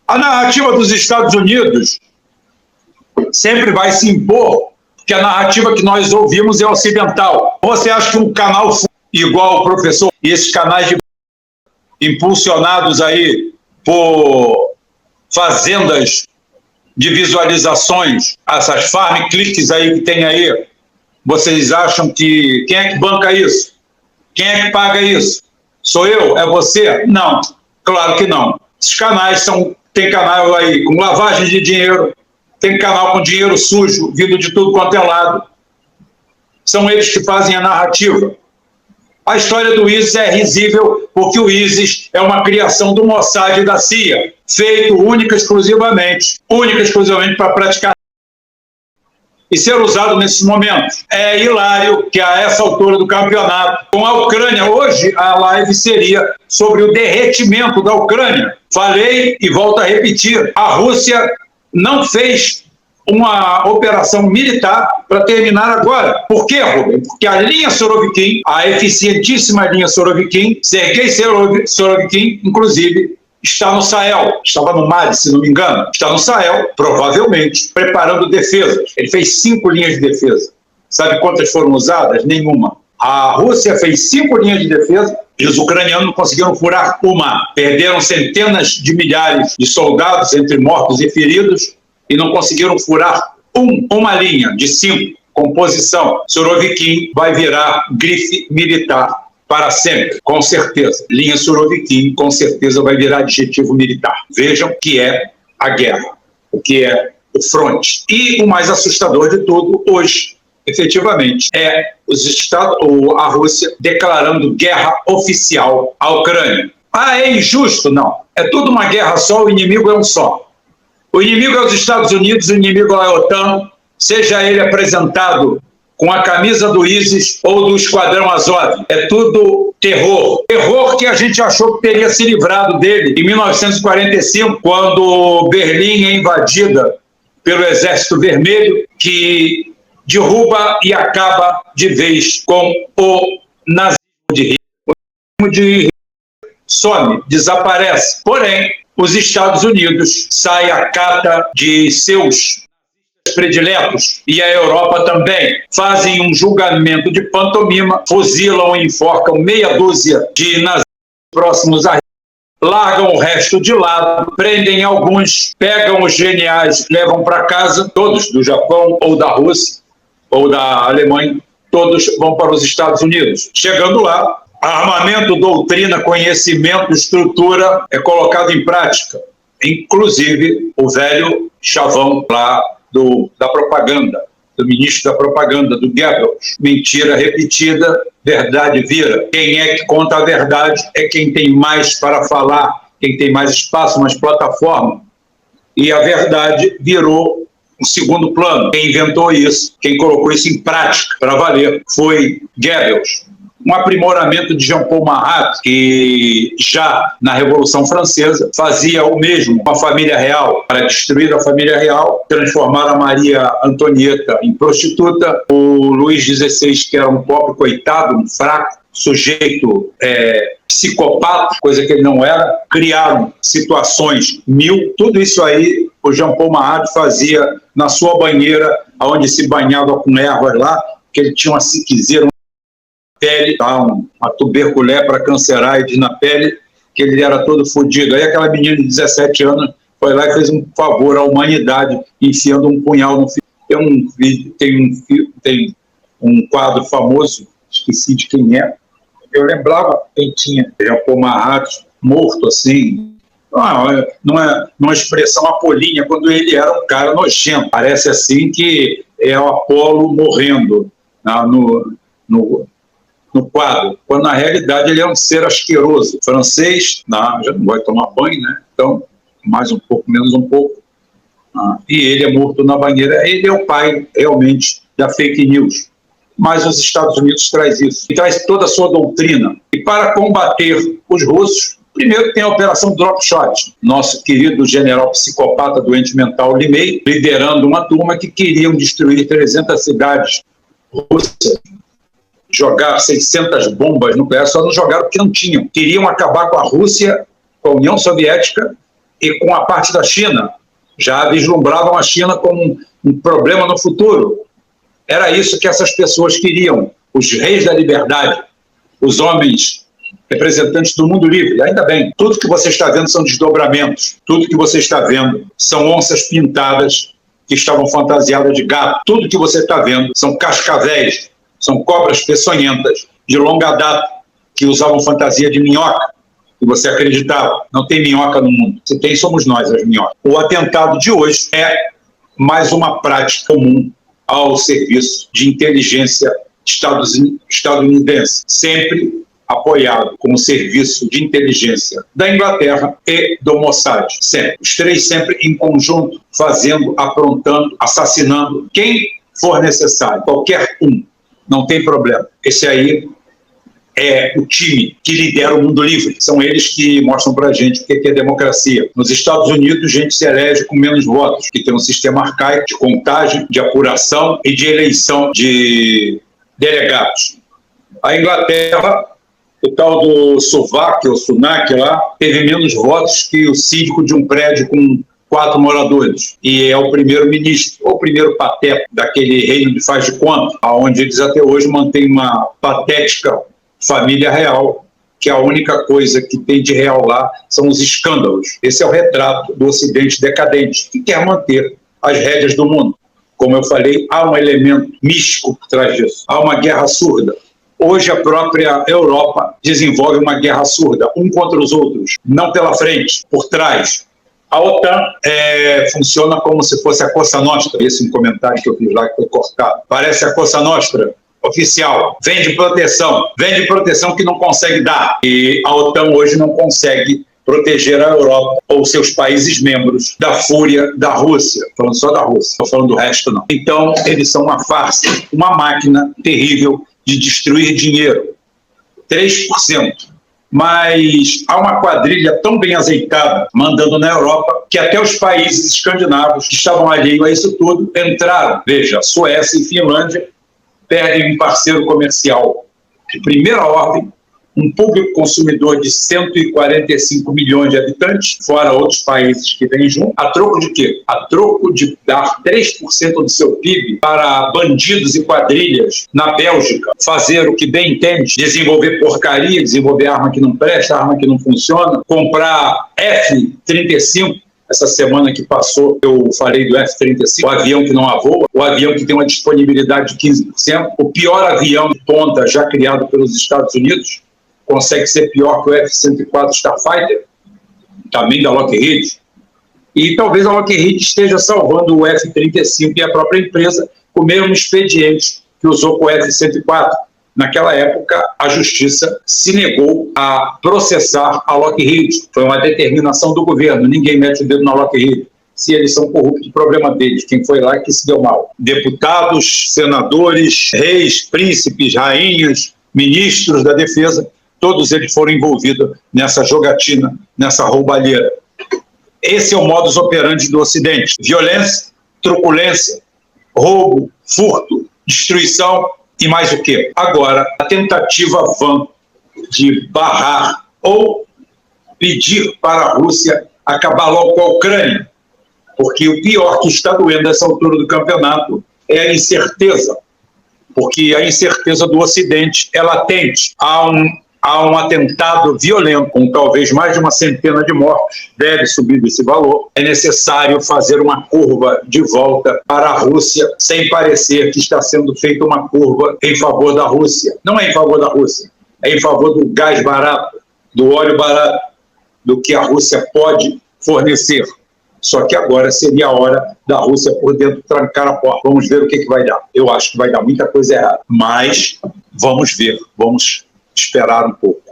A narrativa dos Estados Unidos sempre vai se impor, porque a narrativa que nós ouvimos é ocidental. Você acha que um canal igual o professor e esses canais impulsionados aí por fazendas de visualizações, essas farm clicks aí que tem aí, vocês acham que... Quem é que banca isso? Quem é que paga isso? Sou eu? É você? Não, claro que não. Esses canais tem canal aí com lavagem de dinheiro, tem canal com dinheiro sujo, vindo de tudo quanto é lado. São eles que fazem a narrativa. A história do ISIS é risível porque o ISIS é uma criação do Mossad e da CIA, feito única e exclusivamente para praticar e ser usado nesses momentos. É hilário que a essa altura do campeonato, com a Ucrânia, hoje a live seria sobre o derretimento da Ucrânia. Falei e volto a repetir, a Rússia não fez uma operação militar para terminar agora. Por quê, Rubem? Porque a linha Surovikin, a eficientíssima linha Surovikin, Sergei Surovikin, inclusive, está no Sahel, estava no Mali, se não me engano, está no Sahel, provavelmente, preparando defesas. Ele fez 5 linhas de defesa. Sabe quantas foram usadas? Nenhuma. A Rússia fez 5 linhas de defesa e os ucranianos não conseguiram furar uma. Perderam centenas de milhares de soldados entre mortos e feridos e não conseguiram furar uma linha de 5. Composição. Surovikin vai virar grife militar para sempre, com certeza. Linha Surovikin, com certeza, vai virar adjetivo militar. Vejam o que é a guerra, o que é o fronte. E o mais assustador de tudo, hoje, efetivamente, é a Rússia declarando guerra oficial à Ucrânia. Ah, é injusto? Não. É tudo uma guerra só, o inimigo é um só. O inimigo é os Estados Unidos, o inimigo é a OTAN, seja ele apresentado com a camisa do ISIS ou do Esquadrão Azov. É tudo terror. Terror que a gente achou que teria se livrado dele em 1945, quando Berlim é invadida pelo Exército Vermelho, que derruba e acaba de vez com o nazismo de Hitler. O nazismo de Hitler some, desaparece. Porém, os Estados Unidos saem à cata de seus prediletos, e a Europa também, fazem um julgamento de pantomima, fuzilam e enforcam meia dúzia de nazistas próximos a largam o resto de lado, prendem alguns, pegam os geniais, levam para casa, todos do Japão ou da Rússia ou da Alemanha, todos vão para os Estados Unidos. Chegando lá, armamento, doutrina, conhecimento, estrutura é colocado em prática, inclusive o velho chavão lá da propaganda, do ministro da propaganda, do Goebbels. Mentira repetida, verdade vira. Quem é que conta a verdade é quem tem mais para falar, quem tem mais espaço, mais plataforma. E a verdade virou um segundo plano. Quem inventou isso, quem colocou isso em prática para valer, foi Goebbels. Um aprimoramento de Jean-Paul Marat, que já na Revolução Francesa fazia o mesmo com a família real, para destruir a família real, transformar a Maria Antonieta em prostituta, o Luís XVI, que era um pobre coitado, um fraco, sujeito psicopata, coisa que ele não era, criaram situações tudo isso aí o Jean-Paul Marat fazia na sua banheira, onde se banhava com ervas lá, que ele tinha uma ciquizeira, pele, uma tuberculose canceroide na pele, que ele era todo fodido. Aí aquela menina de 17 anos foi lá e fez um favor à humanidade, enfiando um punhal no filho. Tem um quadro famoso, esqueci de quem é, eu lembrava quem tinha, Jean-Paul Marat morto assim, não é uma expressão apolínea, quando ele era um cara nojento. Parece assim que é o Apolo morrendo no quadro, quando na realidade ele é um ser asqueroso. Francês, já não vai tomar banho, né? Então, mais um pouco, menos um pouco. E ele é morto na banheira. Ele é o pai, realmente, da fake news. Mas os Estados Unidos traz isso. E traz toda a sua doutrina. E para combater os russos, primeiro tem a Operação Dropshot. Nosso querido general psicopata doente mental Limei, liderando uma turma que queriam destruir 300 cidades russas, jogar 600 bombas nucleares, só não jogaram porque não tinham. Queriam acabar com a Rússia, com a União Soviética e com a parte da China, já vislumbravam a China como um problema no futuro. Era isso que essas pessoas queriam, os reis da liberdade, os homens representantes do mundo livre. Ainda bem, tudo que você está vendo são desdobramentos, tudo que você está vendo são onças pintadas que estavam fantasiadas de gato, tudo que você está vendo são cascavéis, são cobras peçonhentas de longa data que usavam fantasia de minhoca, que você acreditava. Não tem minhoca no mundo, se tem somos nós as minhocas. O atentado de hoje é mais uma prática comum ao serviço de inteligência estadunidense, sempre apoiado como serviço de inteligência da Inglaterra e do Mossad. Sempre. Os três sempre em conjunto, fazendo, aprontando, assassinando quem for necessário, qualquer um. Não tem problema. Esse aí é o time que lidera o mundo livre. São eles que mostram pra gente o que é democracia. Nos Estados Unidos, gente se elege com menos votos, que tem um sistema arcaico de contagem, de apuração e de eleição de delegados. A Inglaterra, o tal do Sunak, ou Sunak lá, teve menos votos que o síndico de um prédio com 4 moradores. E é o primeiro-ministro, ou primeiro pateta daquele reino de faz de conta, onde eles até hoje mantêm uma patética família real, que a única coisa que tem de real lá são os escândalos. Esse é o retrato do Ocidente decadente, que quer manter as rédeas do mundo. Como eu falei, há um elemento místico por trás disso. Há uma guerra surda. Hoje a própria Europa desenvolve uma guerra surda, um contra os outros, não pela frente, por trás. A OTAN funciona como se fosse a Cosa Nostra. Esse é um comentário que eu fiz lá que foi cortado. Parece a Cosa Nostra oficial. Vende proteção que não consegue dar. E a OTAN hoje não consegue proteger a Europa ou seus países membros da fúria da Rússia. Falando só da Rússia, não falando do resto não. Então eles são uma farsa, uma máquina terrível de destruir dinheiro, 3%. Mas há uma quadrilha tão bem azeitada, mandando na Europa, que até os países escandinavos que estavam alheios a isso tudo entraram. Veja, Suécia e Finlândia perdem um parceiro comercial de primeira ordem, um público consumidor de 145 milhões de habitantes, fora outros países que vêm junto, a troco de quê? A troco de dar 3% do seu PIB para bandidos e quadrilhas na Bélgica, fazer o que bem entende, desenvolver porcaria, desenvolver arma que não presta, arma que não funciona, comprar F-35, essa semana que passou eu falei do F-35, o avião que não voa, o avião que tem uma disponibilidade de 15%, o pior avião de ponta já criado pelos Estados Unidos, consegue ser pior que o F-104 Starfighter, também da Lockheed. E talvez a Lockheed esteja salvando o F-35 e a própria empresa com o mesmo expediente que usou com o F-104. Naquela época, a justiça se negou a processar a Lockheed. Foi uma determinação do governo, ninguém mete o dedo na Lockheed. Se eles são corruptos, o problema deles. Quem foi lá que se deu mal. Deputados, senadores, reis, príncipes, rainhas, ministros da defesa, todos eles foram envolvidos nessa jogatina, nessa roubalheira. Esse é o modus operandi do Ocidente. Violência, truculência, roubo, furto, destruição e mais o quê? Agora, a tentativa vã de barrar ou pedir para a Rússia acabar logo com a Ucrânia. Porque o pior que está doendo nessa altura do campeonato é a incerteza. Porque a incerteza do Ocidente é latente. Há um atentado violento, com talvez mais de uma centena de mortos, deve subir desse valor. É necessário fazer uma curva de volta para a Rússia, sem parecer que está sendo feita uma curva em favor da Rússia. Não é em favor da Rússia, é em favor do gás barato, do óleo barato, do que a Rússia pode fornecer. Só que agora seria a hora da Rússia por dentro trancar a porta. Vamos ver o que vai dar. Eu acho que vai dar muita coisa errada, mas vamos ver, vamos esperar um pouco.